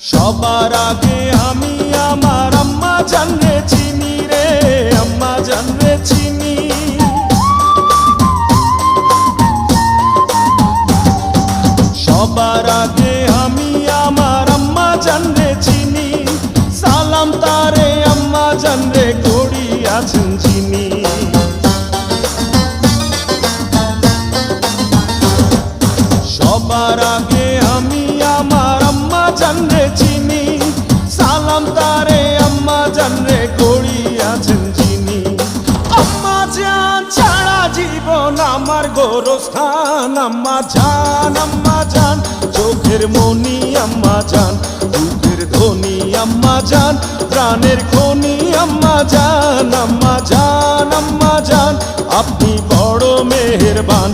সবার আগে আমি আমার আম্মা জানরে চিনি রে, আম্মা জানরে চিনি। সবার আগে আমি আমার আম্মা জানরে চিনি, সালাম তারে আম্মা জানরে করিয়াছেন চিনি। সবার আগে আমি আমার আম্মা জানরে চিনি, সালাম তারে আম্মা জানরে করিয়াছেন চিনি। আম্মা জান ছাড়া জীবন আমার গোরস্থান, আম্মা জান চোখের মনি আম্মা জান, দুধের ধনী আম্মা জান, প্রাণের খনি আম্মা জান। আম্মা জান আপনি বড় মেহেরবান,